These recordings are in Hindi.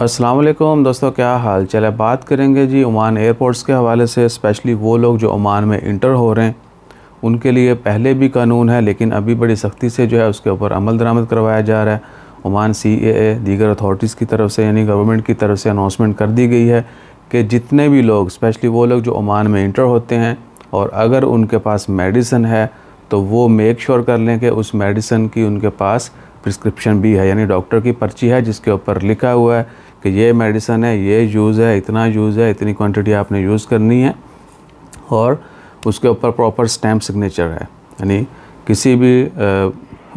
अस्सलाम वालेकुम दोस्तों, क्या हाल चाल है। बात करेंगे जी ओमान एयरपोर्ट्स के हवाले से। स्पेशली वो लोग जो ओमान में इंटर हो रहे हैं उनके लिए पहले भी कानून है, लेकिन अभी बड़ी सख्ती से जो है उसके ऊपर अमल दरामद करवाया जा रहा है। ओमान CAA दीगर अथॉरिटीज़ की तरफ से यानी गवर्नमेंट की तरफ से अनाउंसमेंट कर दी गई है कि जितने भी लोग, स्पेशली वो लोग जो ओमान में इंटर होते हैं और अगर उनके पास मेडिसिन है तो वो मेक श्योर कर लें कि उस मेडिसिन की उनके पास प्रिस्क्रिप्शन भी है, यानी डॉक्टर की पर्ची है जिसके ऊपर लिखा हुआ है कि ये मेडिसिन है, ये यूज़ है, इतना यूज़ है, इतनी क्वांटिटी आपने यूज़ करनी है, और उसके ऊपर प्रॉपर स्टैम्प सिग्नेचर है। यानी किसी भी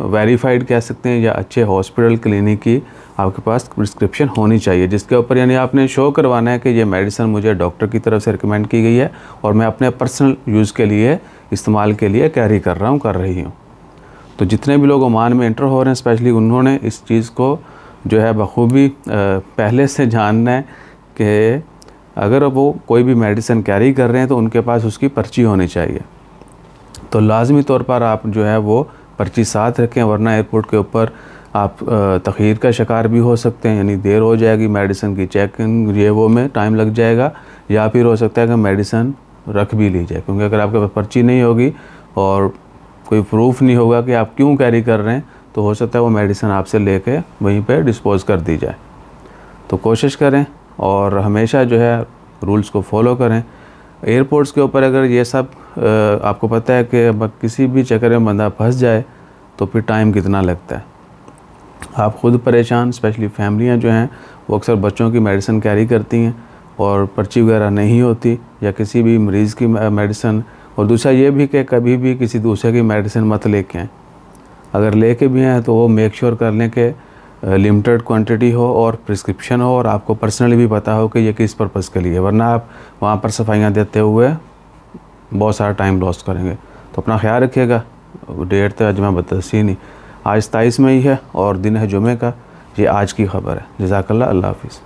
वेरीफाइड कह सकते हैं या अच्छे हॉस्पिटल क्लिनिक की आपके पास प्रिस्क्रिप्शन होनी चाहिए, जिसके ऊपर यानी आपने शो करवाना है कि ये मेडिसिन मुझे डॉक्टर की तरफ से रिकमेंड की गई है और मैं अपने पर्सनल यूज़ के लिए, इस्तेमाल के लिए कैरी कर रहा हूँ, कर रही हूँ। तो जितने भी लोग ओमान में इंटर हो रहे हैं स्पेशली उन्होंने इस चीज़ को जो है बखूबी पहले से जानना है कि अगर वो कोई भी मेडिसिन कैरी कर रहे हैं तो उनके पास उसकी पर्ची होनी चाहिए। तो लाजमी तौर पर आप जो है वो पर्ची साथ रखें, वरना एयरपोर्ट के ऊपर आप तख़ीर का शिकार भी हो सकते हैं, यानी देर हो जाएगी, मेडिसिन की चेकिंग ये वो में टाइम लग जाएगा, या फिर हो सकता है कि मेडिसिन रख भी ली जाए, क्योंकि अगर आपके पास पर्ची नहीं होगी और कोई प्रूफ नहीं होगा कि आप क्यों कैरी कर रहे हैं तो हो सकता है वो मेडिसिन आपसे लेके वहीं पे डिस्पोज कर दी जाए। तो कोशिश करें और हमेशा जो है रूल्स को फॉलो करें। एयरपोर्ट्स के ऊपर अगर ये सब आपको पता है कि किसी भी चक्कर में बंदा फंस जाए तो फिर टाइम कितना लगता है, आप ख़ुद परेशान। स्पेशली फैमिलियाँ जो हैं वो अक्सर बच्चों की मेडिसिन कैरी करती हैं और पर्ची वगैरह नहीं होती, या किसी भी मरीज़ की मेडिसिन। और दूसरा ये भी कि कभी भी किसी दूसरे की मेडिसिन मत लेके आएँ, अगर लेके भी हैं तो वो मेक श्योर कर लें कि लिमिटेड क्वांटिटी हो और प्रिस्क्रिप्शन हो और आपको पर्सनली भी पता हो कि ये किस पर्पज़ के लिए, वरना आप वहाँ पर सफाइयाँ देते हुए बहुत सारा टाइम लॉस करेंगे। तो अपना ख्याल रखिएगा। डेट तो आज मैं बतासी नहीं, आज 27 मई है और दिन है जुमे का। ये आज की खबर है। जज़ाकल्लाह, अल्लाह हाफ़िज़।